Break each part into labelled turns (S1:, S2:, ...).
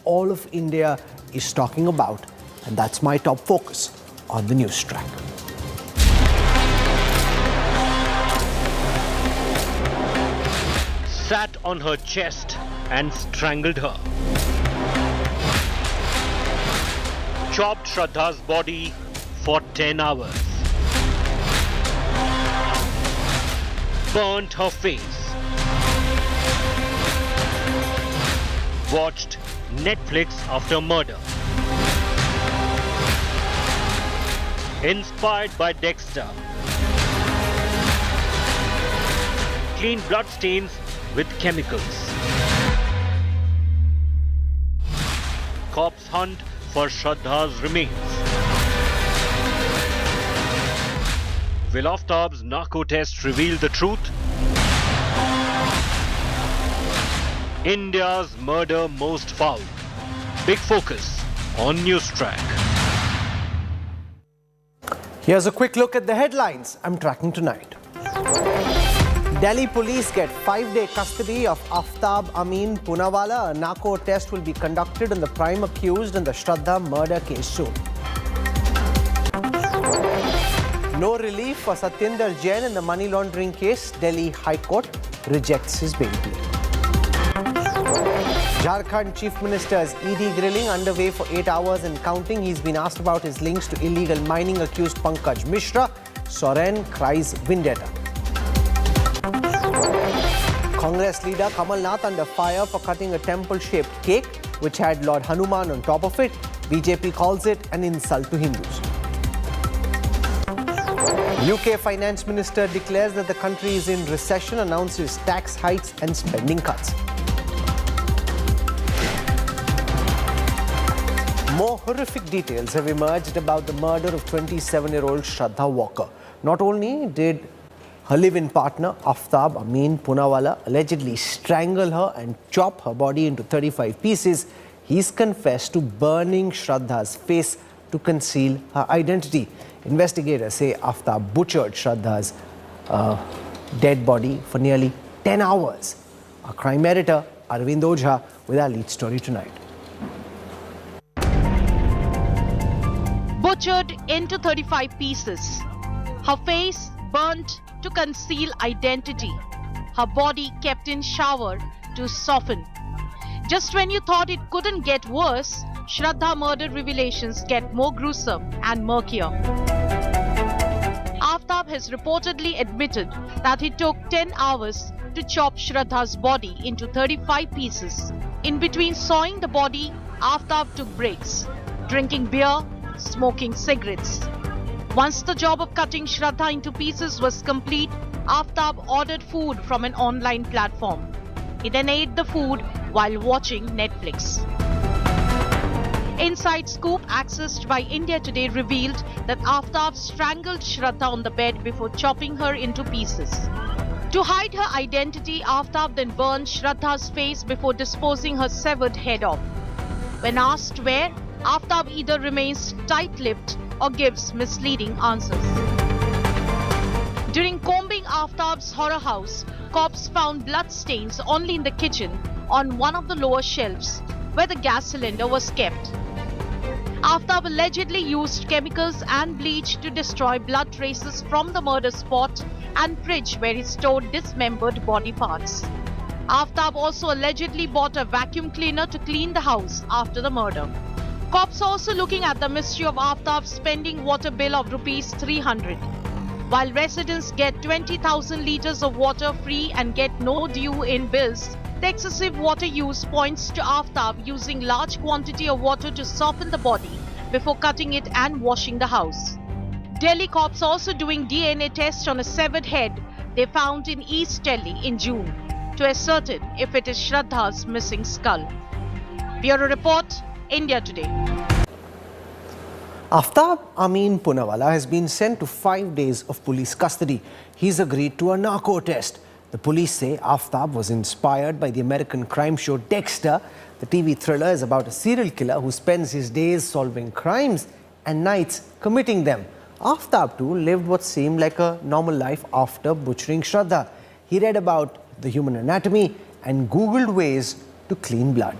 S1: all of India is talking about. And that's my top focus on the Newstrack.
S2: Sat on her chest and strangled her. Chopped Shraddha's body for 10 hours. Burnt her face. Watched Netflix after murder. Inspired by Dexter. Clean bloodstains with chemicals. Cops hunt for Shraddha's remains. Will Aaftab's narco test reveal the truth? India's murder most foul. Big focus on Newstrack.
S1: Here's a quick look at the headlines I'm tracking tonight. Delhi police get 5-day custody of Aftab Poonawala. A narco test will be conducted on the prime accused in the Shraddha murder case soon. No relief for Satyendra Jain in the money laundering case. Delhi High Court rejects his bail plea. Jharkhand Chief Minister's ED grilling underway for 8 hours and counting. He's been asked about his links to illegal mining accused Pankaj Mishra. Soren cries vendetta. Congress leader Kamal Nath under fire for cutting a temple-shaped cake which had Lord Hanuman on top of it. BJP calls it an insult to Hindus. UK Finance Minister declares that the country is in recession, announces tax hikes and spending cuts. More horrific details have emerged about the murder of 27-year-old Shraddha Walkar. Not only did her live-in partner, Aaftab Poonawala, allegedly strangle her and chop her body into 35 pieces, he's confessed to burning Shraddha's face to conceal her identity. Investigators say Aftab butchered Shraddha's dead body for nearly 10 hours. Our crime editor, Arvind Ojha, with our lead story tonight.
S3: Butchered into 35 pieces. Her face burnt to conceal identity. Her body kept in shower to soften. Just when you thought it couldn't get worse, Shraddha murder revelations get more gruesome and murkier. Aaftab has reportedly admitted that it took 10 hours to chop Shraddha's body into 35 pieces. In between sawing the body, Aaftab took breaks, drinking beer, smoking cigarettes. Once the job of cutting Shraddha into pieces was complete, Aaftab ordered food from an online platform. He then ate the food while watching Netflix. Inside scoop accessed by India Today revealed that Aaftab strangled Shraddha on the bed before chopping her into pieces. To hide her identity, Aaftab then burned Shraddha's face before disposing her severed head off. When asked where, Aaftab either remains tight-lipped or gives misleading answers. During combing Aaftab's horror house, cops found bloodstains only in the kitchen on one of the lower shelves where the gas cylinder was kept. Aaftab allegedly used chemicals and bleach to destroy blood traces from the murder spot and fridge where he stored dismembered body parts. Aaftab also allegedly bought a vacuum cleaner to clean the house after the murder. Cops are also looking at the mystery of Aaftab's spending water bill of Rs 300. While residents get 20,000 litres of water free and get no due in bills, the excessive water use points to Aaftab using large quantity of water to soften the body before cutting it and washing the house. Delhi cops also doing DNA tests on a severed head they found in East Delhi in June to ascertain if it is Shraddha's missing skull. Bureau Report, India Today.
S1: Aaftab Poonawala has been sent to 5 days of police custody. He's agreed to a narco test. The police say Aaftab was inspired by the American crime show Dexter. The TV thriller is about a serial killer who spends his days solving crimes and nights committing them. Aaftab too lived what seemed like a normal life after butchering Shraddha. He read about the human anatomy and Googled ways to clean blood.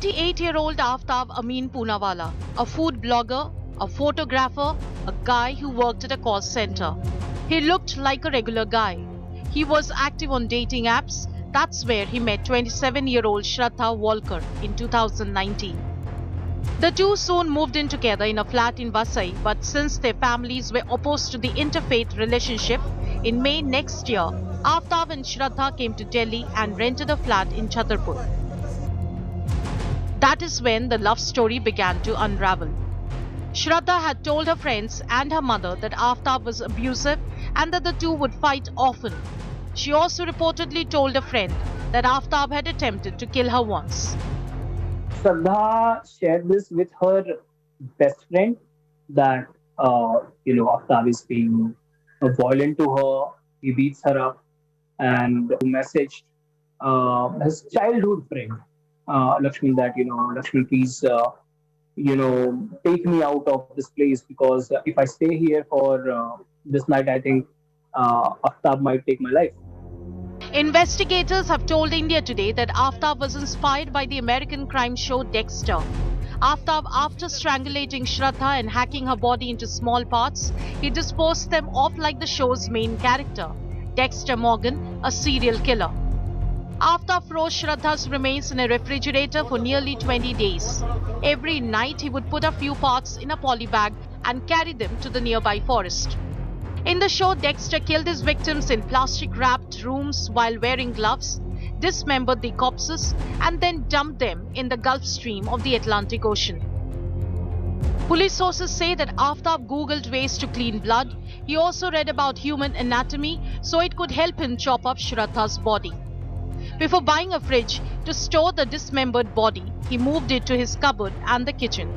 S3: 28-year-old Aaftab Poonawala, a food blogger, a photographer, a guy who worked at a call center. He looked like a regular guy. He was active on dating apps. That's where he met 27-year-old Shraddha Walkar in 2019. The two soon moved in together in a flat in Vasai, but since their families were opposed to the interfaith relationship, in May next year, Aaftab and Shraddha came to Delhi and rented a flat in Chhatarpur. That is when the love story began to unravel. Shraddha had told her friends and her mother that Aaftab was abusive and that the two would fight often. She also reportedly told a friend that Aaftab had attempted to kill her once.
S4: Shraddha shared this with her best friend that, Aaftab is being violent to her, he beats her up, and messaged his childhood friend, Lakshmi, that, Lakshmi, please, take me out of this place because if I stay here for this night, I think Aftab might take my life.
S3: Investigators have told India Today that Aaftab was inspired by the American crime show Dexter. Aaftab, after strangulating Shraddha and hacking her body into small parts, he disposed them off like the show's main character, Dexter Morgan, a serial killer. Aaftab froze Shraddha's remains in a refrigerator for nearly 20 days. Every night he would put a few parts in a poly bag and carry them to the nearby forest. In the show, Dexter killed his victims in plastic-wrapped rooms while wearing gloves, dismembered the corpses, and then dumped them in the Gulf Stream of the Atlantic Ocean. Police sources say that Aaftab googled ways to clean blood. He also read about human anatomy so it could help him chop up Shraddha's body. Before buying a fridge to store the dismembered body, he moved it to his cupboard and the kitchen.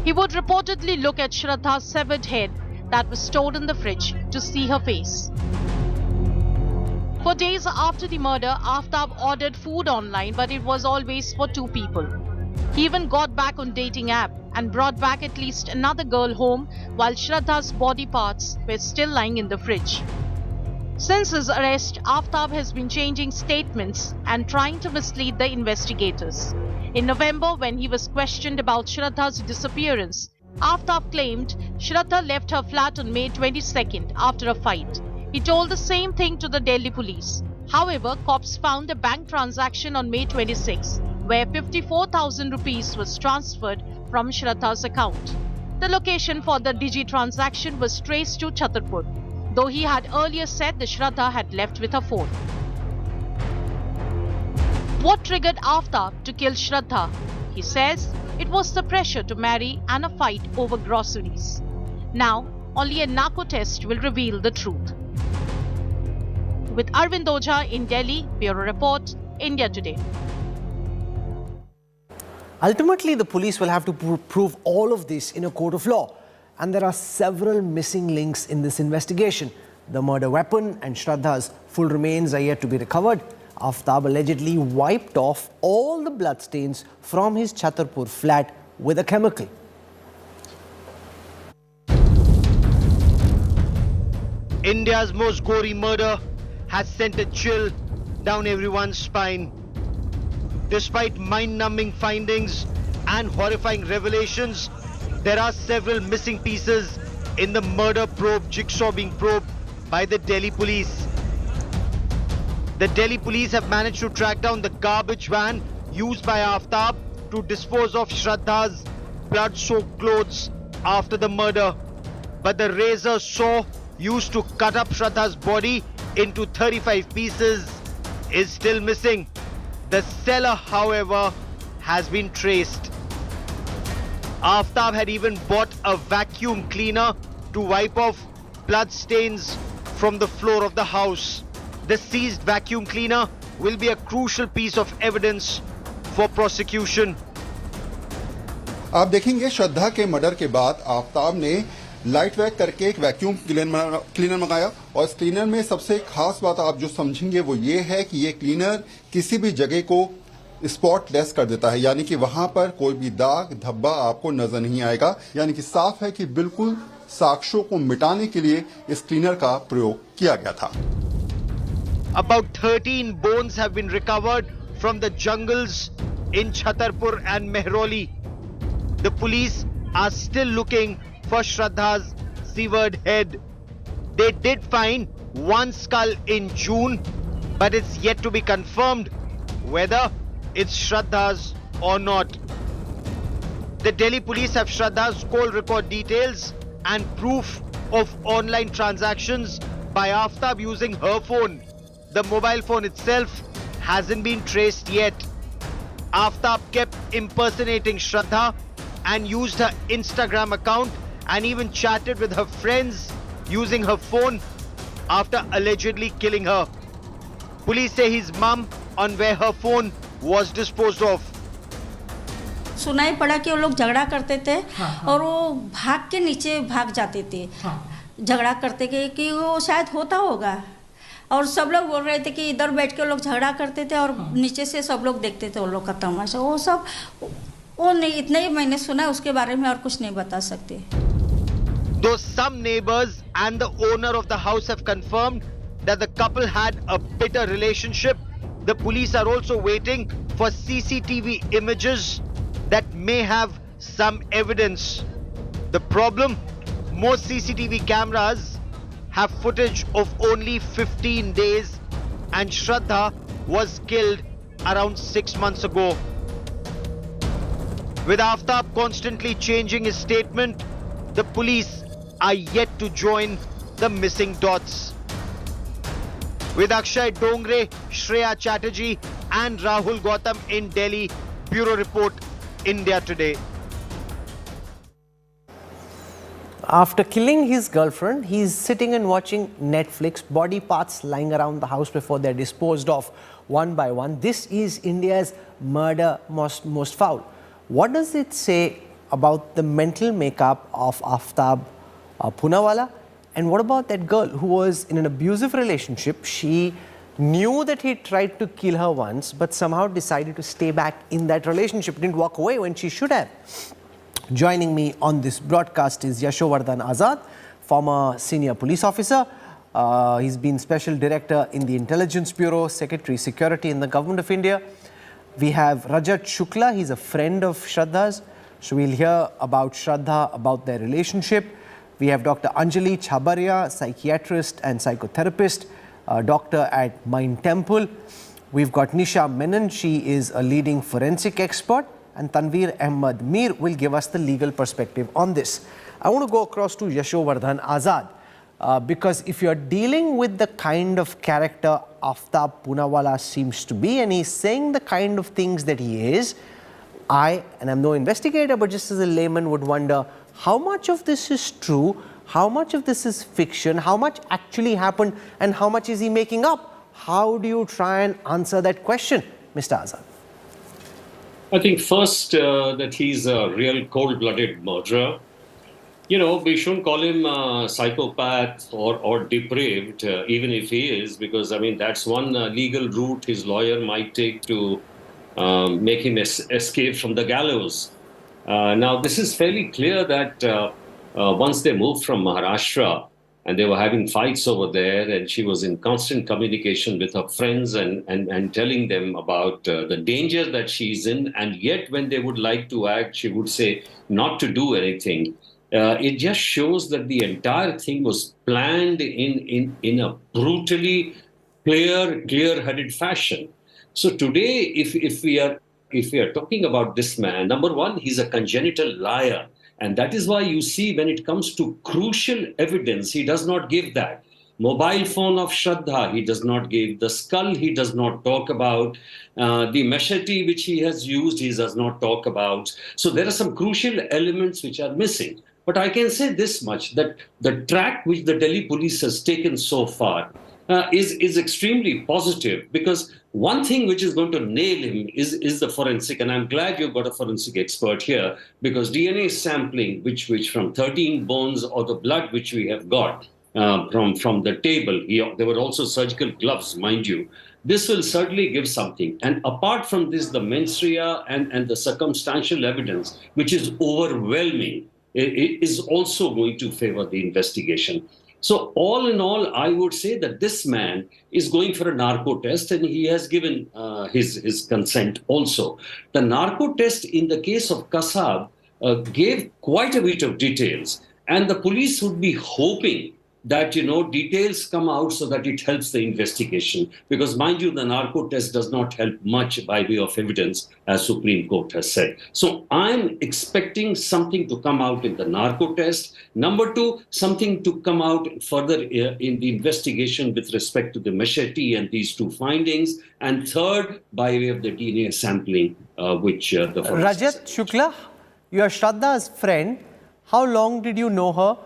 S3: He would reportedly look at Shraddha's severed head that was stored in the fridge to see her face. For days after the murder, Aaftab ordered food online, but it was always for two people. He even got back on dating app and brought back at least another girl home while Shraddha's body parts were still lying in the fridge. Since his arrest, Aaftab has been changing statements and trying to mislead the investigators. In November, when he was questioned about Shraddha's disappearance, Aaftab claimed Shraddha left her flat on May 22nd after a fight. He told the same thing to the Delhi police. However, cops found a bank transaction on May 26, where 54,000 rupees was transferred from Shraddha's account. The location for the Digi transaction was traced to Chhatarpur, though he had earlier said that Shraddha had left with her phone. What triggered Aaftab to kill Shraddha? He says it was the pressure to marry and a fight over groceries. Now, only a narco test will reveal the truth. With Arvind Ojha in Delhi, Bureau Report, India Today.
S1: Ultimately, the police will have to prove all of this in a court of law. And there are several missing links in this investigation. The murder weapon and Shraddha's full remains are yet to be recovered. Aaftab allegedly wiped off all the bloodstains from his Chhatarpur flat with a chemical.
S5: India's most gory murder has sent a chill down everyone's spine. Despite mind-numbing findings and horrifying revelations, there are several missing pieces in the murder probe jigsaw being probed by the Delhi police. The Delhi police have managed to track down the garbage van used by Aaftab to dispose of Shraddha's blood-soaked clothes after the murder. But the razor saw used to cut up Shraddha's body into 35 pieces is still missing. The seller, however, has been traced. Aaftab had even bought a vacuum cleaner to wipe off blood stains from the floor of the house. The seized vacuum cleaner will be a crucial piece of evidence for prosecution.
S6: आप देखेंगे श्रद्धा के murder के बाद आफताब ने light वैक करके एक vacuum cleaner मंगाया और इस क्लीनर में सबसे खास बात आप जो समझेंगे वो ये है कि ये क्लीनर किसी भी जगह को स्पॉटलेस कर देता है, यानी कि वहां पर कोई भी दाग धब्बा आपको नजर नहीं आएगा, यानी कि साफ है कि बिल्कुल साक्ष्यों को मिटाने के लिए इस क्लीनर का प्रयोग किया गया था।
S5: About 13 bones have been recovered from the jungles in Chhatarpur and Mehroli. The police are still looking for Shraddha's severed head. They did find one skull in June, but it's yet to be confirmed whether it's Shraddha's or not. The Delhi police have Shraddha's call record details and proof of online transactions by Aftab using her phone. The mobile phone itself hasn't been traced yet. Aftab kept impersonating Shraddha and used her Instagram account and even chatted with her friends using her phone after allegedly killing her. Police say his mum on where her phone was disposed of.
S7: सुनाई पड़ा कि वो लोग झगड़ा करते थे और वो भाग के नीचे भाग जाते थे झगड़ा करते कि वो शायद होता होगा और सब लोग बोल रहे थे कि इधर बैठ के लोग झगड़ा करते थे और नीचे से सब लोग देखते थे वो लोग का तमाशा वो सब वो नहीं इतना ही मैंने सुना उसके बारे में और कुछ नहीं बता सकते.
S5: Though some neighbors and the owner of the house have confirmed that the couple had a bitter relationship, the police are also waiting for CCTV images that may have some evidence. The problem, most CCTV cameras have footage of only 15 days and Shraddha was killed around 6 months ago. With Aftab constantly changing his statement, the police are yet to join the missing dots. With Akshay Dongre, Shreya Chatterjee and Rahul Gautam in Delhi, Bureau Report, India Today.
S1: After killing his girlfriend, he's sitting and watching Netflix, body parts lying around the house before they're disposed of one by one. This is India's murder most foul. What does it say about the mental makeup of Aaftab Poonawala? And what about that girl who was in an abusive relationship? She knew that he tried to kill her once, but somehow decided to stay back in that relationship, didn't walk away when she should have. Joining me on this broadcast is Yashovardhan Azad, former senior police officer. He's been Special Director in the Intelligence Bureau, Secretary Security in the Government of India. We have Rajat Shukla, he's a friend of Shraddha's. So we'll hear about Shraddha, about their relationship. We have Dr. Anjali Chhabaria, psychiatrist and psychotherapist, doctor at Mind Temple. We've got Nisha Menon, she is a leading forensic expert. And Tanveer Ahmed Mir will give us the legal perspective on this. I want to go across to Yashovardhan Azad because if you're dealing with the kind of character Aaftab Poonawala seems to be and he's saying the kind of things that he is, and I'm no investigator, but just as a layman would wonder how much of this is true, how much of this is fiction, how much actually happened and how much is he making up? How do you try and answer that question, Mr. Azad?
S8: I think first that he's a real cold-blooded murderer. You know, we shouldn't call him a psychopath or depraved, even if he is, because, I mean, that's one legal route his lawyer might take to make him escape from the gallows. Now, this is fairly clear that once they moved from Maharashtra, and they were having fights over there, and she was in constant communication with her friends and telling them about the danger that she's in, and yet when they would like to act, she would say not to do anything. It just shows that the entire thing was planned in a brutally clear-headed fashion. So today, if we are talking about this man, number one, he's a congenital liar. And that is why you see when it comes to crucial evidence, he does not give that. Mobile phone of Shraddha, he does not give. The skull, he does not talk about. The machete which he has used, he does not talk about. So there are some crucial elements which are missing. But I can say this much, that the track which the Delhi police has taken so far is extremely positive, because one thing which is going to nail him is the forensic, and I'm glad you've got a forensic expert here, because DNA sampling, which from 13 bones or the blood which we have got from the table, there were also surgical gloves, mind you. This will certainly give something. And apart from this, the mens rea and the circumstantial evidence, which is overwhelming, is also going to favor the investigation. So all in all, I would say that this man is going for a narco test, and he has given his consent also. The narco test in the case of Kasab gave quite a bit of details, and the police would be hoping that details come out so that it helps the investigation, because mind you, the narco test does not help much by way of evidence, as Supreme Court has said. So I'm expecting something to come out in the narco test. Number two, something to come out further in the investigation with respect to the machete and these two findings, and third, by way of the DNA sampling, which the
S1: Rajat Shukla, you are Shraddha's friend. How long did you know her?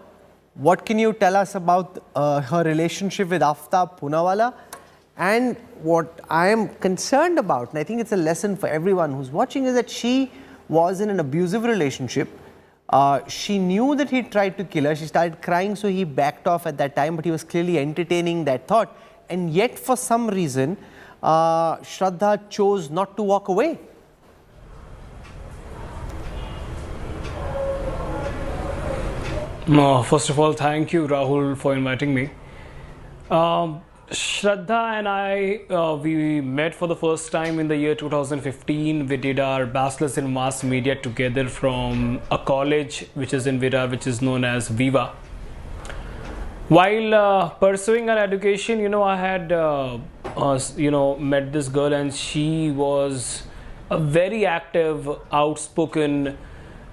S1: What can you tell us about her relationship with Aaftab Poonawala? And what I am concerned about, and I think it's a lesson for everyone who's watching, is that she was in an abusive relationship. She knew that he tried to kill her. She started crying, so he backed off at that time, but he was clearly entertaining that thought. And yet, for some reason, Shraddha chose not to walk away.
S9: First of all, thank you, Rahul, for inviting me. Shraddha and I, we met for the first time in the year 2015. We did our bachelor's in mass media together from a college which is in Virar, which is known as Viva. While pursuing our education, I had, met this girl, and she was a very active, outspoken,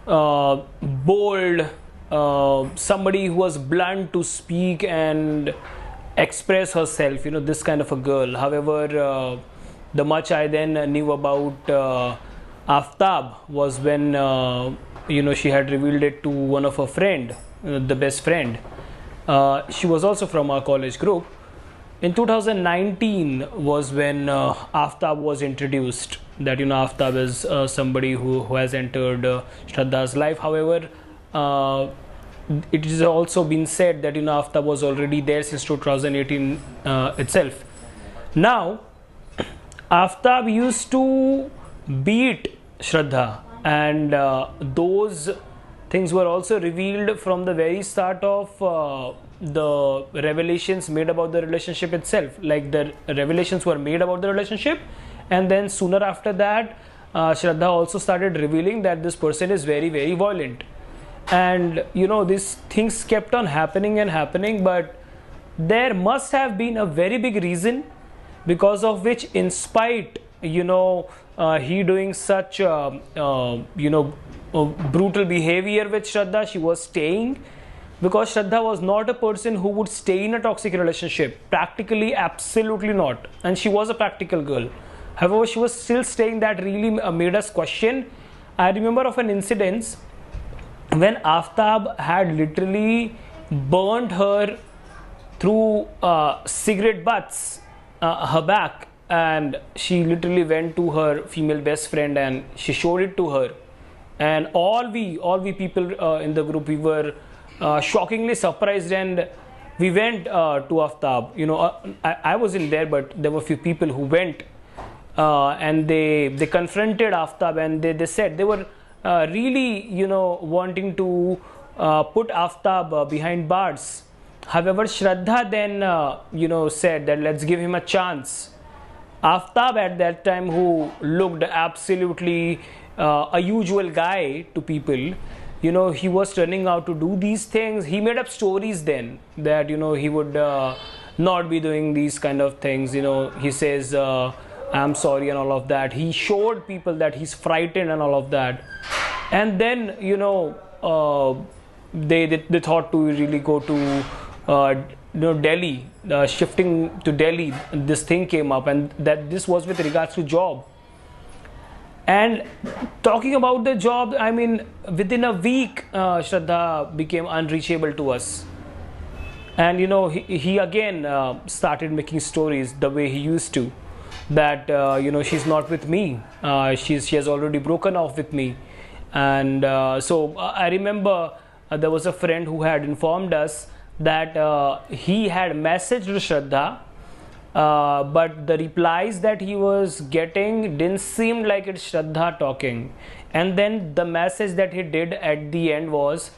S9: bold, somebody who was blunt to speak and express herself, this kind of a girl. However, the much I then knew about Aftab was when, she had revealed it to one of her friend, the best friend. She was also from our college group. In 2019 was when Aftab was introduced, that, Aftab is somebody who has entered Shraddha's life. However, it has also been said that Aftab was already there since 2018 itself. Now, Aftab used to beat Shraddha, and those things were also revealed from the very start of the revelations made about the relationship itself. Like, the revelations were made about the relationship, and then sooner after that, Shraddha also started revealing that this person is very, very violent. And these things kept on happening and happening, but there must have been a very big reason because of which, in spite he doing such brutal behavior with Shraddha, she was staying, because Shraddha was not a person who would stay in a toxic relationship. Practically, absolutely not. And she was a practical girl. However, she was still staying. That really made us question. I remember of an incident when Aftab had literally burned her through cigarette butts, her back, and she literally went to her female best friend and she showed it to her. And all we people in the group, we were shockingly surprised, and we went to Aftab. I wasn't there, but there were few people who went, and they confronted Aftab, and they said they were really, wanting to put Aftab behind bars. However, Shraddha then, said that let's give him a chance. Aftab at that time, who looked absolutely a usual guy to people, he was turning out to do these things. He made up stories then that, he would not be doing these kind of things. He says, I'm sorry and all of that. He showed people that he's frightened and all of that. And then, they thought to really go to, Delhi, shifting to Delhi. This thing came up, and that this was with regards to job. And talking about the job, I mean, within a week, Shraddha became unreachable to us. And, he again started making stories the way he used to. That, she's not with me. She has already broken off with me. And so I remember there was a friend who had informed us that he had messaged Shraddha, but the replies that he was getting didn't seem like it's Shraddha talking. And then the message that he did at the end was,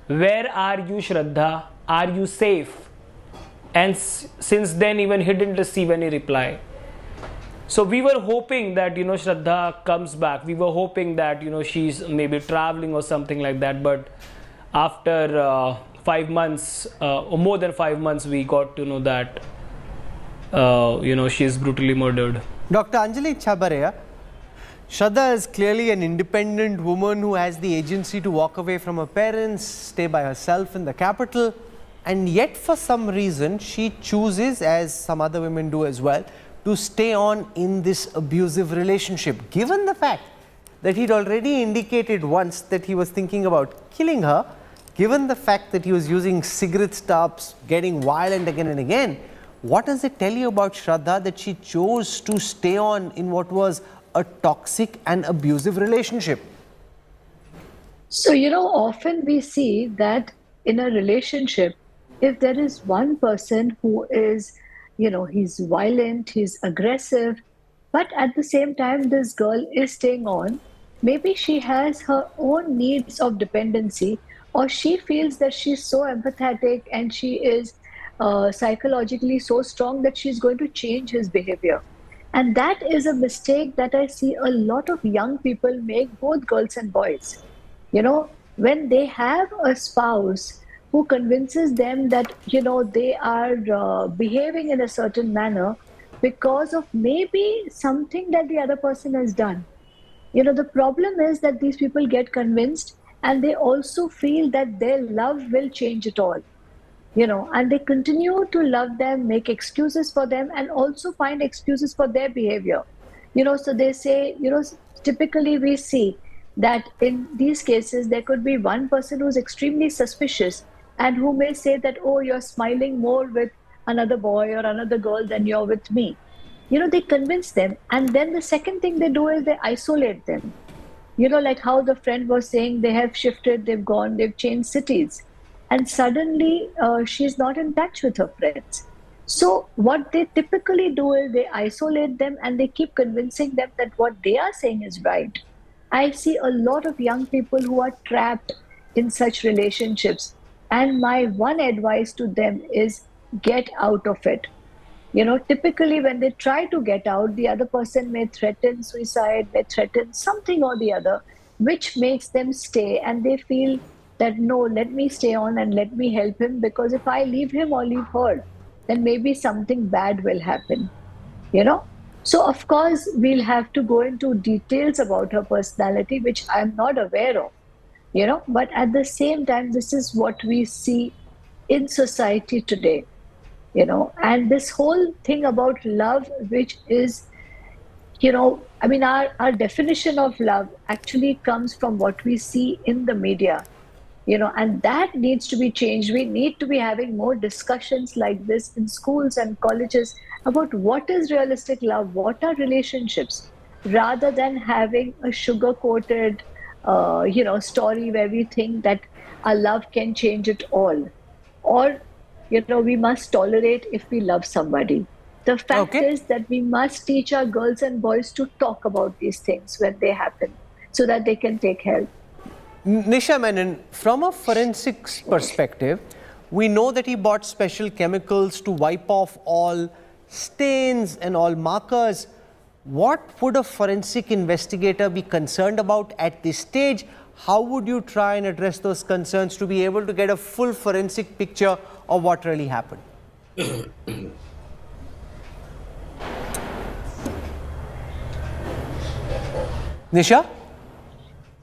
S9: "Where are you, Shraddha? Are you safe?" And since then, even he didn't receive any reply. So we were hoping that, Shraddha comes back. We were hoping that, she's maybe traveling or something like that. But after 5 months, or more than 5 months, we got to know that, she is brutally murdered.
S1: Dr. Anjali Chabaria, Shraddha is clearly an independent woman who has the agency to walk away from her parents, stay by herself in the capital, and yet for some reason she chooses, as some other women do as well, to stay on in this abusive relationship. Given the fact that he'd already indicated once that he was thinking about killing her, given the fact that he was using cigarette stubs, getting violent again and again, what does it tell you about Shraddha that she chose to stay on in what was a toxic and abusive relationship?
S10: So, often we see that in a relationship, if there is one person who is, he's violent, he's aggressive, but at the same time, this girl is staying on, maybe she has her own needs of dependency, or she feels that she's so empathetic and she is psychologically so strong that she's going to change his behavior. And that is a mistake that I see a lot of young people make, both girls and boys. When they have a spouse who convinces them that, they are behaving in a certain manner because of maybe something that the other person has done. The problem is that these people get convinced and they also feel that their love will change it all. And they continue to love them, make excuses for them, and also find excuses for their behavior. So they say, typically we see that in these cases, there could be one person who's extremely suspicious and who may say that, oh, you're smiling more with another boy or another girl than you're with me. They convince them. And then the second thing they do is they isolate them. Like how the friend was saying, they have shifted, they've gone, they've changed cities. And suddenly she's not in touch with her friends. So what they typically do is they isolate them and they keep convincing them that what they are saying is right. I see a lot of young people who are trapped in such relationships. And my one advice to them is get out of it. Typically when they try to get out, the other person may threaten suicide, may threaten something or the other, which makes them stay. And they feel that, no, let me stay on and let me help him, because if I leave him or leave her, then maybe something bad will happen. So of course, we'll have to go into details about her personality, which I'm not aware of. But at the same time, this is what we see in society today. And this whole thing about love, which is, our definition of love actually comes from what we see in the media, and that needs to be changed. We need to be having more discussions like this in schools and colleges about what is realistic love, what are relationships, rather than having a sugar-coated, story where we think that our love can change it all. Or, we must tolerate if we love somebody. The fact is that we must teach our girls and boys to talk about these things when they happen so that they can take help.
S1: Nisha Menon, from a forensics perspective, we know that he bought special chemicals to wipe off all stains and all markers. What would a forensic investigator be concerned about at this stage? How would you try and address those concerns to be able to get a full forensic picture of what really happened? Nisha?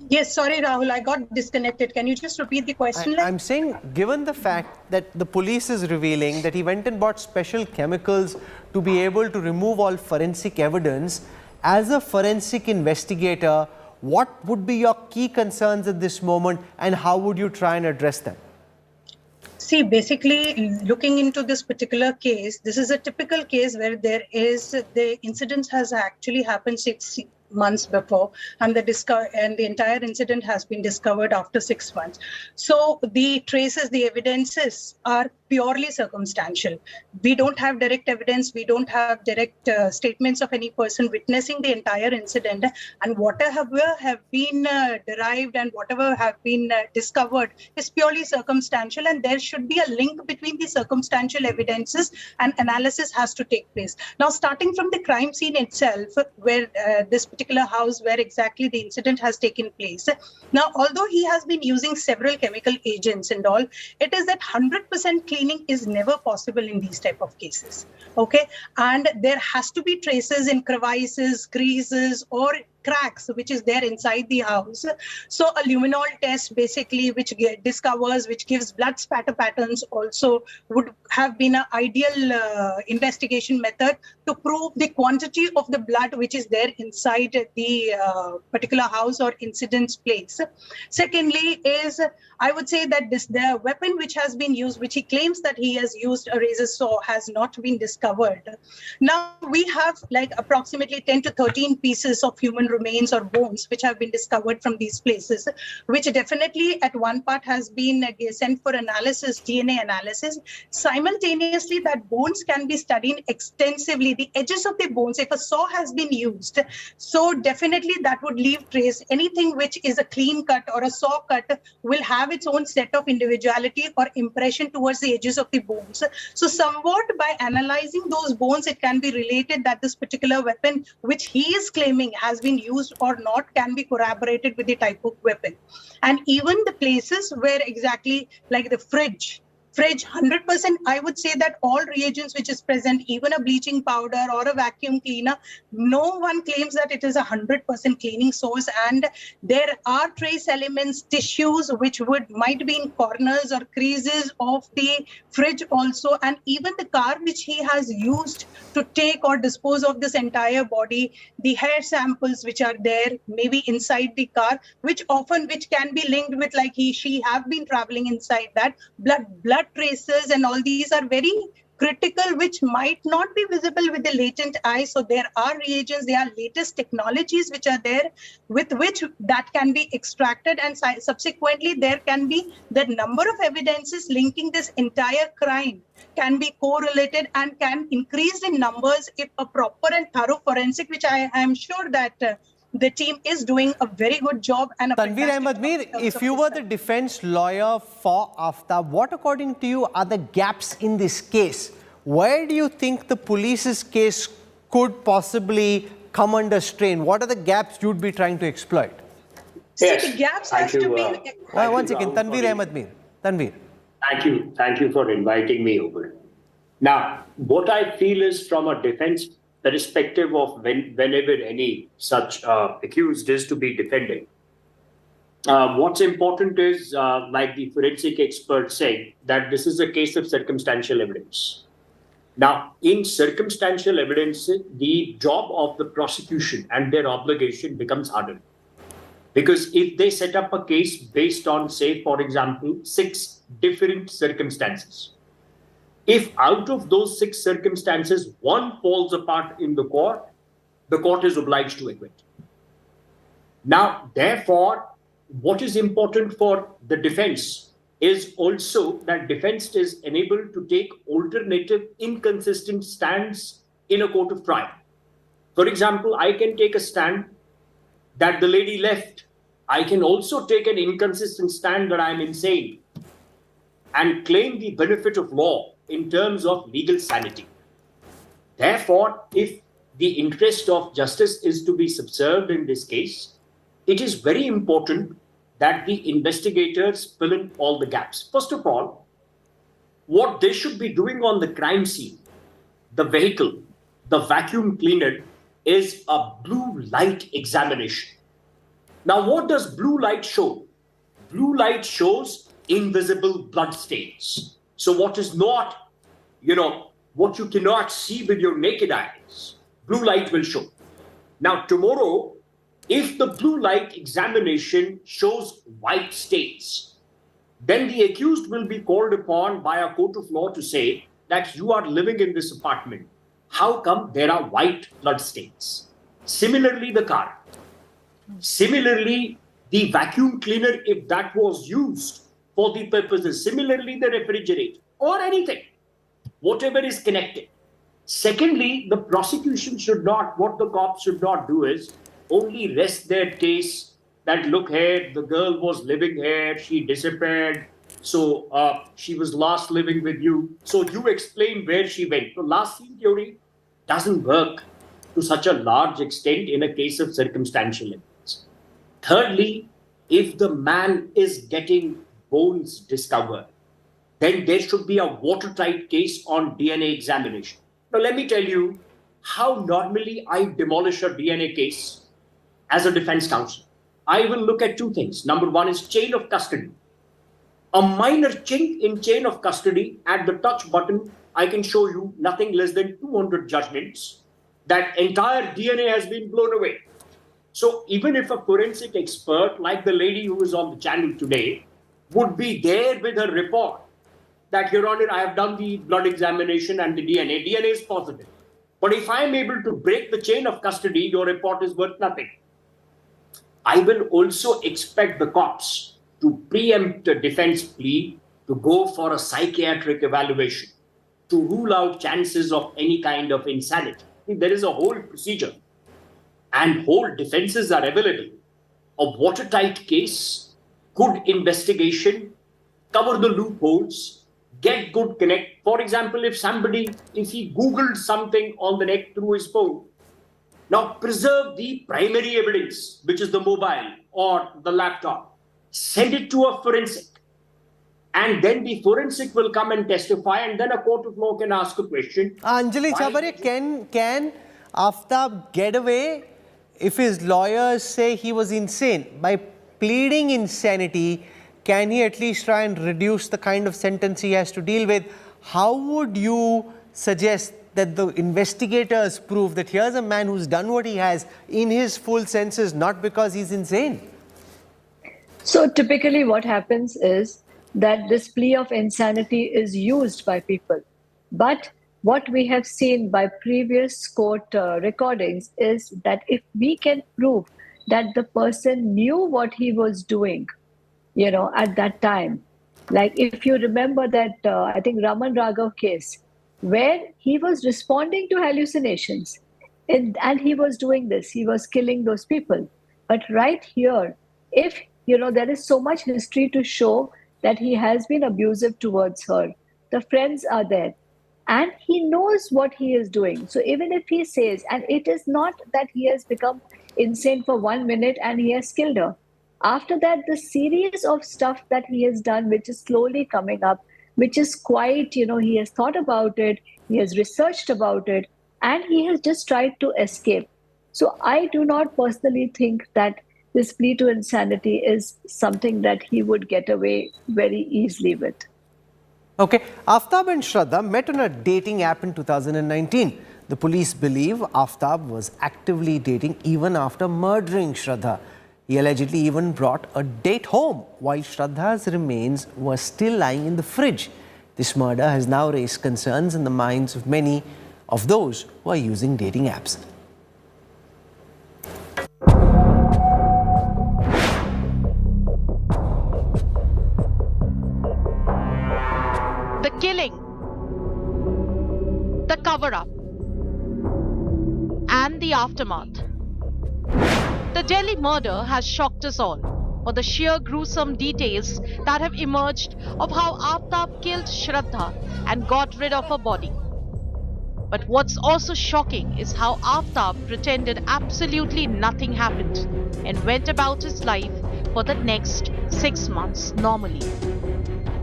S11: Yes, sorry, Rahul, I got disconnected. Can you just repeat the question?
S1: I'm saying, given the fact that the police is revealing that he went and bought special chemicals to be able to remove all forensic evidence, as a forensic investigator, what would be your key concerns at this moment and how would you try and address them?
S11: See, basically, looking into this particular case, this is a typical case where there is the incident has actually happened months before, and the entire incident has been discovered after 6 months. So the traces, the evidences are purely circumstantial. We don't have direct evidence. We don't have direct statements of any person witnessing the entire incident, and whatever have been derived and whatever have been discovered is purely circumstantial, and there should be a link between the circumstantial evidences, and analysis has to take place. Now, starting from the crime scene itself, where this particular house where exactly the incident has taken place. Now, although he has been using several chemical agents and all, it is that 100% cleaning is never possible in these type of cases. Okay, and there has to be traces in crevices, creases, or cracks which is there inside the house. So a luminol test basically which gives blood spatter patterns also would have been an ideal investigation method to prove the quantity of the blood which is there inside the particular house or incident's place. Secondly is, I would say that the weapon which has been used, which he claims that he has used, a razor saw, has not been discovered. Now we have like approximately 10 to 13 pieces of human remains or bones which have been discovered from these places, which definitely at one part has been sent for analysis, DNA analysis. Simultaneously, that bones can be studied extensively, the edges of the bones, if a saw has been used. So definitely that would leave trace. Anything which is a clean cut or a saw cut will have its own set of individuality or impression towards the edges of the bones. So somewhat by analyzing those bones, it can be related that this particular weapon which he is claiming has been used or not can be corroborated with the type of weapon. And even the places where exactly like the fridge, 100%, I would say that all reagents which is present, even a bleaching powder or a vacuum cleaner, no one claims that it is 100% cleaning source. And there are trace elements, tissues, which might be in corners or creases of the fridge also. And even the car which he has used to take or dispose of this entire body, the hair samples which are there, maybe inside the car, which can be linked with like she have been traveling inside that, blood traces and all these are very critical, which might not be visible with the latent eye. So there are reagents, there are latest technologies which are there with which that can be extracted, and subsequently there can be the number of evidences linking this entire crime can be correlated and can increase in numbers if a proper and thorough forensic, which I am sure that the team is doing a very good job. And
S1: Tanveer Ahmed Mir, if you were the defense lawyer for Aaftab, what according to you are the gaps in this case? Where do you think the police's case could possibly come under strain? What are the gaps you'd be trying to exploit?
S11: Yes. So the gaps has to be...
S1: One second, Tanveer Ahmed Mir. Tanveer.
S12: Thank you for inviting me over. Now, what I feel is from a defense perspective of whenever any such accused is to be defended. What's important is, like the forensic expert said, that this is a case of circumstantial evidence. Now, in circumstantial evidence, the job of the prosecution and their obligation becomes harder. Because if they set up a case based on, say, for example, 6 different circumstances, if out of those 6 circumstances, one falls apart in the court is obliged to acquit. Now, therefore, what is important for the defense is also that defense is enabled to take alternative, inconsistent stands in a court of trial. For example, I can take a stand that the lady left. I can also take an inconsistent stand that I'm insane and claim the benefit of law in terms of legal sanity. Therefore, if the interest of justice is to be subserved in this case, it is very important that the investigators fill in all the gaps. First of all, what they should be doing on the crime scene, the vehicle, the vacuum cleaner, is a blue light examination. Now, what does blue light show? Blue light shows invisible blood stains. So what is not, what you cannot see with your naked eyes, blue light will show. Now, tomorrow, if the blue light examination shows white stains, then the accused will be called upon by a court of law to say that you are living in this apartment. How come there are white blood stains? Similarly, the car. Similarly, the vacuum cleaner, if that was used for the purposes. Similarly, the refrigerator or anything, whatever is connected. Secondly, the prosecution should not, what the cops should not do is only rest their case that, look here, the girl was living here, she disappeared, so she was last living with you, so you explain where she went. So last seen theory doesn't work to such a large extent in a case of circumstantial evidence. Thirdly, if the man is getting bones discovered, then there should be a watertight case on DNA examination. Now, let me tell you how normally I demolish a DNA case as a defense counsel. I will look at two things. Number one is chain of custody. A minor chink in chain of custody at the touch button, I can show you nothing less than 200 judgments. That entire DNA has been blown away. So even if a forensic expert like the lady who is on the channel today would be there with her report that, Your Honor, I have done the blood examination and the DNA is positive. But if I am able to break the chain of custody, your report is worth nothing. I will also expect the cops to preempt a defense plea to go for a psychiatric evaluation, to rule out chances of any kind of insanity. There is a whole procedure and whole defenses are available. A watertight case, good investigation, cover the loopholes, get good connect. For example, if he Googled something on the net through his phone, now preserve the primary evidence, which is the mobile or the laptop, send it to a forensic. And then the forensic will come and testify, and then a court of law can ask a question.
S1: Anjali Chabare, can Aaftab get away if his lawyers say he was insane? By pleading insanity, can he at least try and reduce the kind of sentence he has to deal with? How would you suggest that the investigators prove that here's a man who's done what he has in his full senses, not because he's insane?
S10: So typically what happens is that this plea of insanity is used by people. But what we have seen by previous court recordings is that if we can prove that the person knew what he was doing, at that time, like if you remember that, I think Raman Raghav case, where he was responding to hallucinations and he was doing this, he was killing those people. But right here, if, there is so much history to show that he has been abusive towards her, the friends are there, and he knows what he is doing. So even if he says, and it is not that he has become insane for 1 minute and he has killed her. After that, the series of stuff that he has done, which is slowly coming up, which is quite, he has thought about it, he has researched about it, and he has just tried to escape. So I do not personally think that this plea to insanity is something that he would get away very easily with.
S1: Okay, Aaftab and Shraddha met on a dating app in 2019. The police believe Aaftab was actively dating even after murdering Shraddha. He allegedly even brought a date home while Shraddha's remains were still lying in the fridge. This murder has now raised concerns in the minds of many of those who are using dating apps.
S3: The killing, the cover-up, and the aftermath. The Delhi murder has shocked us all for the sheer gruesome details that have emerged of how Aaftab killed Shraddha and got rid of her body. But what's also shocking is how Aaftab pretended absolutely nothing happened and went about his life for the next 6 months normally.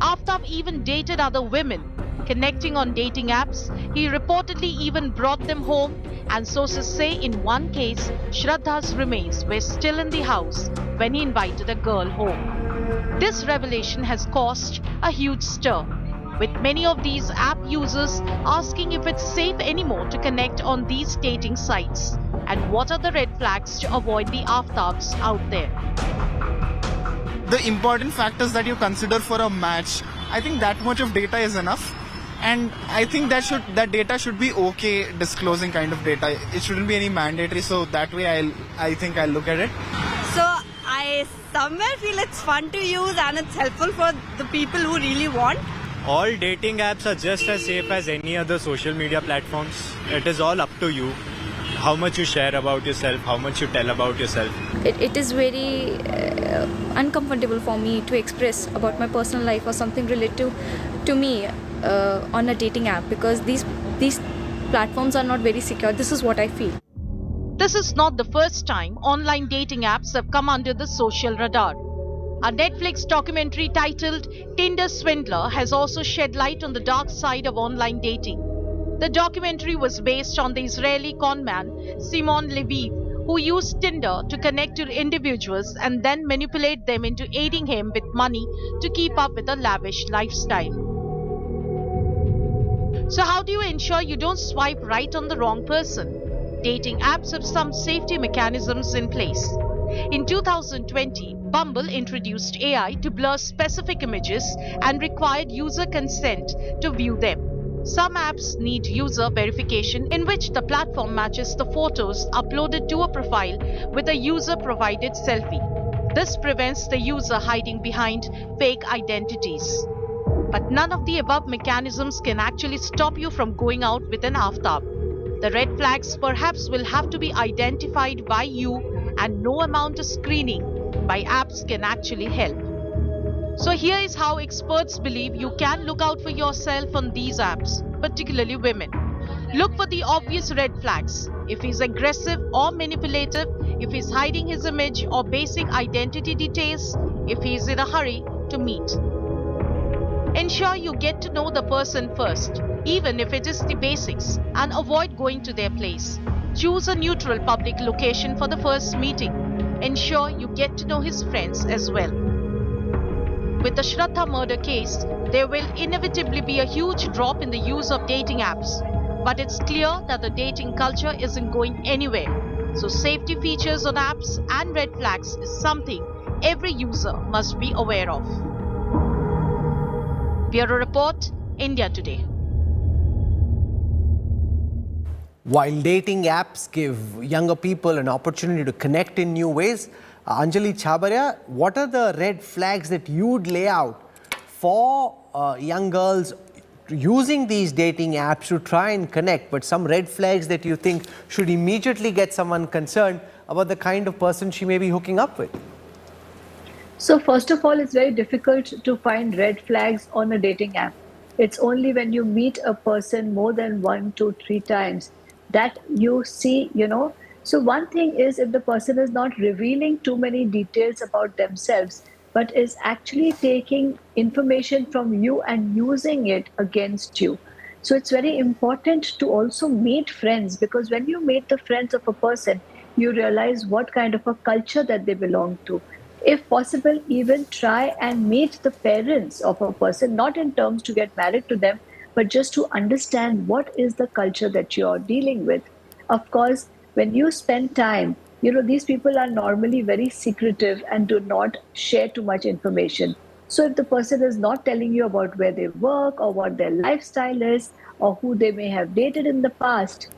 S3: Aaftab even dated other women. Connecting on dating apps, he reportedly even brought them home, and sources say in one case, Shraddha's remains were still in the house when he invited a girl home. This revelation has caused a huge stir, with many of these app users asking if it's safe anymore to connect on these dating sites, and what are the red flags to avoid the Aaftabs out there.
S13: The important factors that you consider for a match, I think that much of data is enough. and I think that data should be okay disclosing kind of data. It shouldn't be any mandatory, so that way I think I'll look at it.
S14: So I somewhere feel it's fun to use and it's helpful for the people who really want.
S15: All dating apps are just as safe as any other social media platforms. It is all up to you. How much you share about yourself, how much you tell about yourself.
S16: It is very uncomfortable for me to express about my personal life or something related to me on a dating app, because these platforms are not very secure. This is what I feel.
S3: This is not the first time online dating apps have come under the social radar. A Netflix documentary titled Tinder Swindler has also shed light on the dark side of online dating. The documentary was based on the Israeli conman Simon Leviev, who used Tinder to connect to individuals and then manipulate them into aiding him with money to keep up with a lavish lifestyle. So how do you ensure you don't swipe right on the wrong person? Dating apps have some safety mechanisms in place. In 2020, Bumble introduced AI to blur specific images and required user consent to view them. Some apps need user verification, in which the platform matches the photos uploaded to a profile with a user-provided selfie. This prevents the user hiding behind fake identities. But none of the above mechanisms can actually stop you from going out with an Aaftab. The red flags perhaps will have to be identified by you, and no amount of screening by apps can actually help. So here is how experts believe you can look out for yourself on these apps, particularly women. Look for the obvious red flags. If he's aggressive or manipulative, if he's hiding his image or basic identity details, if he's in a hurry to meet. Ensure you get to know the person first, even if it is the basics, and avoid going to their place. Choose a neutral public location for the first meeting. Ensure you get to know his friends as well. With the Shraddha murder case, there will inevitably be a huge drop in the use of dating apps. But it's clear that the dating culture isn't going anywhere. So safety features on apps and red flags is something every user must be aware of. Bureau Report, India Today.
S1: While dating apps give younger people an opportunity to connect in new ways, Anjali Chhabaria, what are the red flags that you'd lay out for young girls using these dating apps to try and connect, but some red flags that you think should immediately get someone concerned about the kind of person she may be hooking up with?
S10: So first of all, it's very difficult to find red flags on a dating app. It's only when you meet a person more than 1, 2, 3 times that you see, So one thing is, if the person is not revealing too many details about themselves, but is actually taking information from you and using it against you. So it's very important to also meet friends, because when you meet the friends of a person, you realize what kind of a culture that they belong to. If possible, even try and meet the parents of a person, not in terms to get married to them, but just to understand what is the culture that you're dealing with. Of course, when you spend time, these people are normally very secretive and do not share too much information. So if the person is not telling you about where they work or what their lifestyle is or who they may have dated in the past,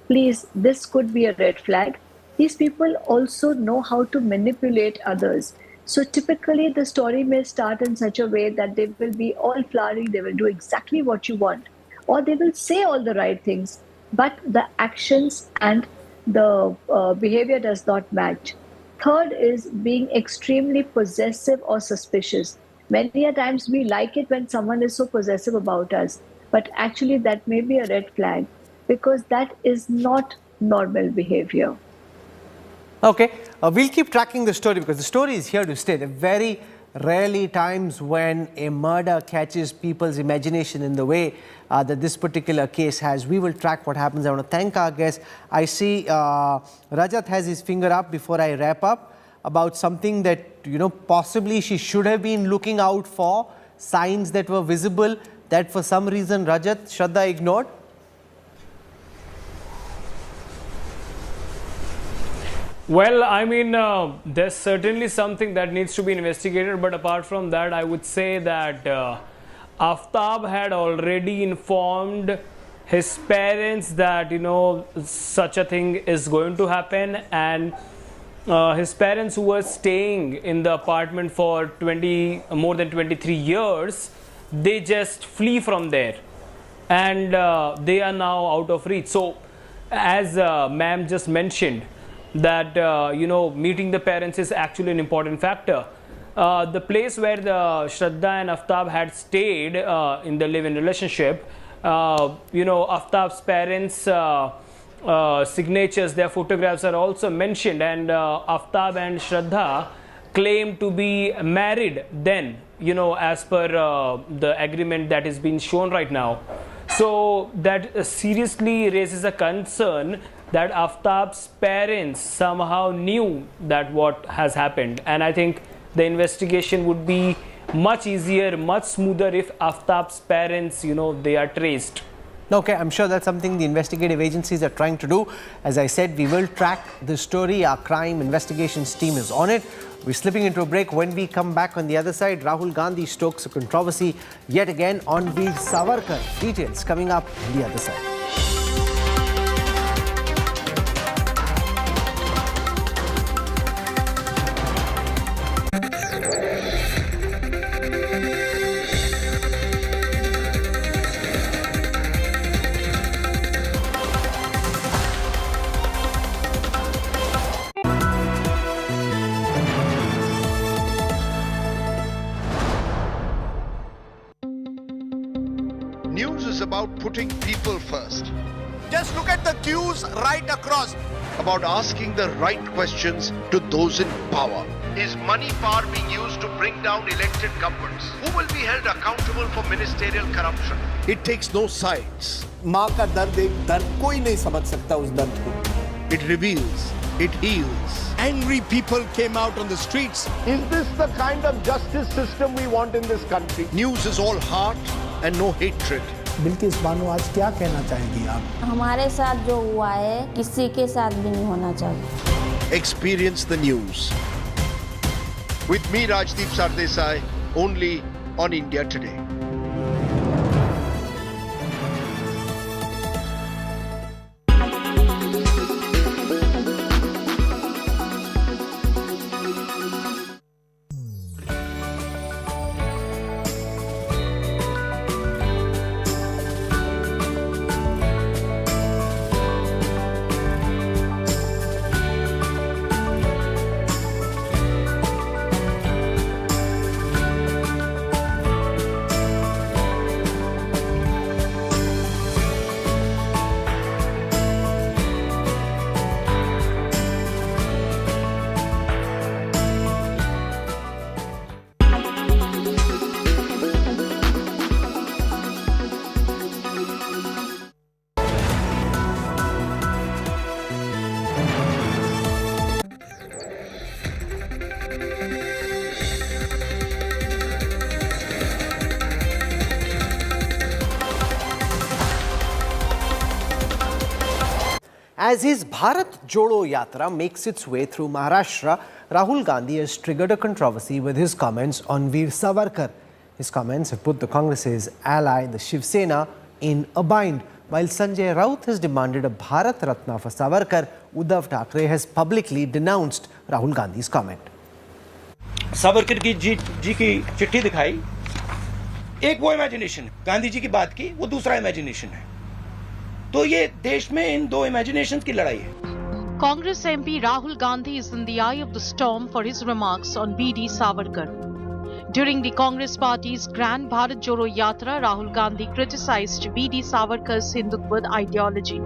S10: please, this could be a red flag. These people also know how to manipulate others. So typically the story may start in such a way that they will be all flowery, they will do exactly what you want, or they will say all the right things, but the actions and the behavior does not match. Third is being extremely possessive or suspicious. Many a times we like it when someone is so possessive about us, but actually that may be a red flag, because that is not normal behavior.
S1: Okay, we'll keep tracking the story, because the story is here to stay. There are very rarely times when a murder catches people's imagination in the way that this particular case has. We will track what happens. I want to thank our guests. I see Rajat has his finger up before I wrap up about something that, possibly she should have been looking out for, signs that were visible that for some reason Rajat, Shraddha ignored.
S9: Well, I mean, there's certainly something that needs to be investigated, but apart from that, I would say that Aaftab had already informed his parents that such a thing is going to happen, and his parents, who were staying in the apartment for more than 23 years, they just flee from there, and they are now out of reach. So as ma'am just mentioned that meeting the parents is actually an important factor. The place where the Shraddha and Aaftab had stayed in the live-in relationship, Aaftab's parents' signatures, their photographs are also mentioned, and Aaftab and Shraddha claim to be married then, as per the agreement that is being shown right now. So that seriously raises a concern that Aaftab's parents somehow knew that what has happened, and I think the investigation would be much easier, much smoother if Aaftab's parents, they are traced.
S1: Okay, I'm sure that's something the investigative agencies are trying to do. As I said, we will track this story. Our crime investigations team is on it. We're slipping into a break. When we come back on the other side, Rahul Gandhi stokes a controversy yet again on Veer Savarkar. Details coming up on the other side.
S17: News is about putting people first.
S18: Just look at the queues right across.
S17: About asking the right questions to those in power. Is money power being used to bring down elected governments? Who will be held accountable for ministerial corruption? It takes no sides.
S18: माँ का दर्द एक दर्द कोई नहीं समझ सकता उस दर्द को.
S17: It reveals. It heals.
S18: Angry people came out on the streets. Is this the kind of justice system we want in this country?
S17: News is all heart and no hatred.
S19: Bilkis Bano आज क्या कहना चाहेंगी आप?
S20: हमारे साथ जो हुआ है किसी के साथ भी नहीं होना चाहिए.
S17: Experience the news. With me, Rajdeep Sardesai, only on India Today.
S1: As his Bharat Jodo Yatra makes its way through Maharashtra, Rahul Gandhi has triggered a controversy with his comments on Veer Savarkar. His comments have put the Congress's ally, the Shiv Sena, in a bind. While Sanjay Raut has demanded a Bharat Ratna for Savarkar, Uddhav Thackeray has publicly denounced Rahul Gandhi's comment.
S21: Savarkar की जी की चिट्ठी दिखाई, एक वो imagination, Gandhi ji की बात की वो दूसरा इमेजिनेशन है. तो ये देश में इन दो इमेजिनेशंस की लड़ाई है.
S3: Congress MP Rahul Gandhi is in the eye of the storm for his remarks on V.D. Savarkar. During the Congress party's Grand Bharat Jodo Yatra, Rahul Gandhi criticized V.D. Savarkar's Hindutva ideology.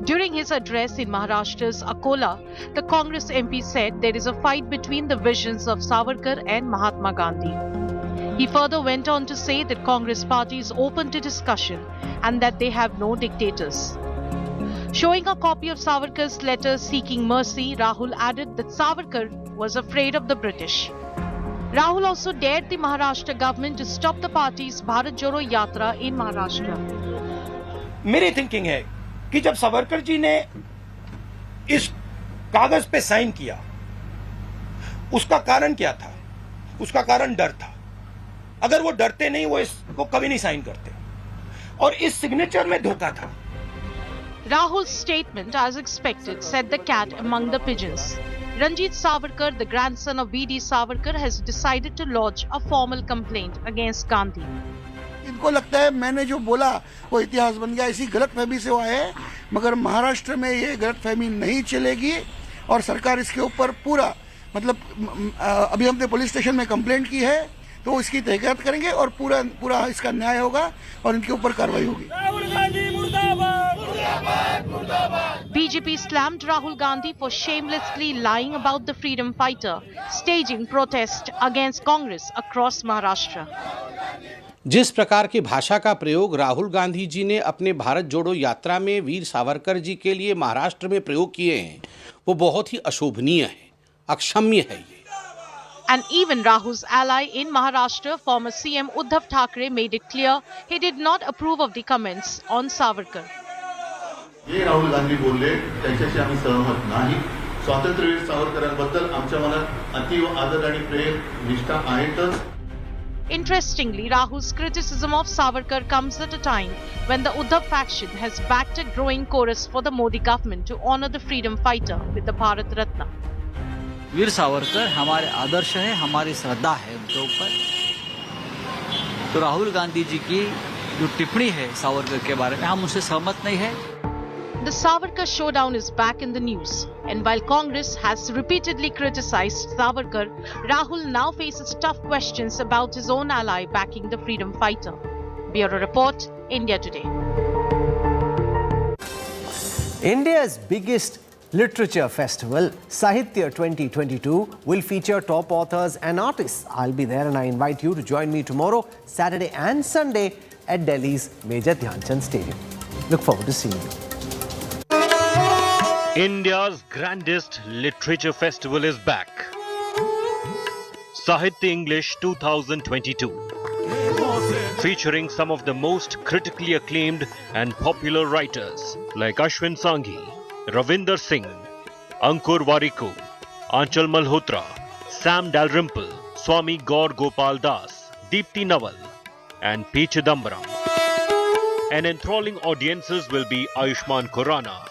S3: During his address in Maharashtra's Akola, the Congress MP said there is a fight between the visions of Savarkar and Mahatma Gandhi. He further went on to say that Congress party is open to discussion and that they have no dictators. Showing a copy of Savarkar's letter seeking mercy, Rahul added that Savarkar was afraid of the British. Rahul also dared the Maharashtra government to stop the party's Bharat Jodo Yatra in Maharashtra.
S21: मेरी thinking है कि जब सावरकर जी ने इस कागज पे sign किया, उसका कारण क्या था? उसका कारण डर था. अगर वो डरते नहीं वो इसको कभी नहीं साइन करते और इस सिग्नेचर में धोखा था.
S3: Rahul's statement, as expected, set the cat among the pigeons. Ranjit Savarkar, the grandson of V.D. Savarkar, has decided to lodge a formal complaint against Gandhi.
S2: इनको लगता है मैंने जो बोला वो इतिहास बन गया, इसी गलतफहमी से वो आए, मगर महाराष्ट्र में ये गलतफहमी नहीं चलेगी और सरकार इसके ऊपर पूरा मतलब अभी हमने पुलिस स्टेशन में कंप्लेंट की है तो इसकी तहकीकात करेंगे और पूरा इसका न्याय होगा और इनके ऊपर कार्रवाई होगी.
S3: BJP slammed Rahul Gandhi for shamelessly lying about the freedom fighter, staging protest against Congress across Maharashtra.
S22: जिस प्रकार की भाषा का प्रयोग राहुल गांधी जी ने अपने भारत जोड़ो यात्रा में वीर सावरकर जी के लिए महाराष्ट्र में प्रयोग किए हैं वो बहुत ही अशोभनीय है, अक्षम्य है.
S3: And even Rahul's ally in Maharashtra, former CM Uddhav Thackeray, made it clear he did not approve of the comments on Savarkar.
S23: हे राहुल गांधी बोलले त्यांच्याशी आम्ही सहमत नाही. स्वातंत्र्यवीर सावरकरांबद्दल आमच्या मनात अतीव आदर आणि प्रेम निष्ठा आहेतच.
S3: Interestingly, Rahul's criticism of Savarkar comes at a time when the Uddhav faction has backed a growing chorus for the Modi government to honor the freedom fighter with the Bharat Ratna.
S24: Veer Savarkar हमारे आदर्श है, हमारी श्रद्धा है उनके ऊपर. तो राहुल गांधी जी की जो टिप्पणी है सावरकर के बारे में हम उनसे सहमत नहीं है.
S3: The Savarkar showdown is back in the news, and while Congress has repeatedly criticized Savarkar, Rahul now faces tough questions about his own ally backing the freedom fighter. Bureau Report, India Today.
S1: India's biggest literature festival, Sahitya 2022, will feature top authors and artists. I'll be there and I invite you to join me tomorrow, Saturday and Sunday at Delhi's Major Dhyan Chand Stadium. Look forward to seeing you.
S25: India's grandest literature festival is back. Sahitya English 2022. Featuring some of the most critically acclaimed and popular writers like Ashwin Sanghi, Ravinder Singh, Ankur Warikoo, Aanchal Malhotra, Sam Dalrymple, Swami Gaur Gopal Das, Deepthi Nawal, and P. Chidambaram. And enthralling audiences will be Ayushmann Khurrana,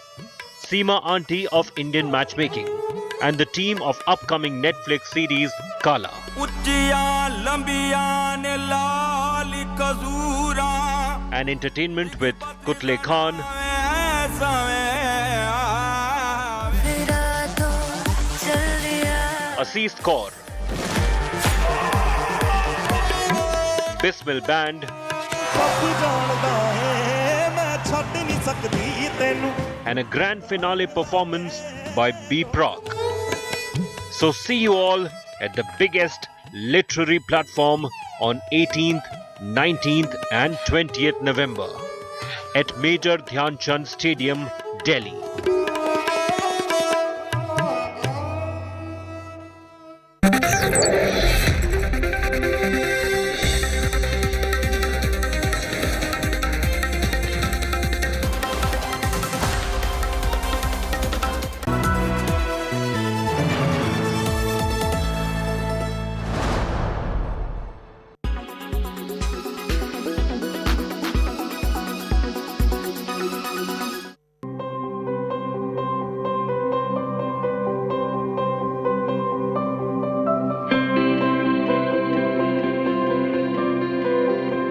S25: Seema Auntie of Indian Matchmaking, and the team of upcoming Netflix series Kala. And entertainment with Kutle Khan, Aziz Kaur, Bismil Band, and a grand finale performance by B. Proc. So see you all at the biggest literary platform on 18th, 19th and 20th November at Major Dhyan Chand Stadium, Delhi.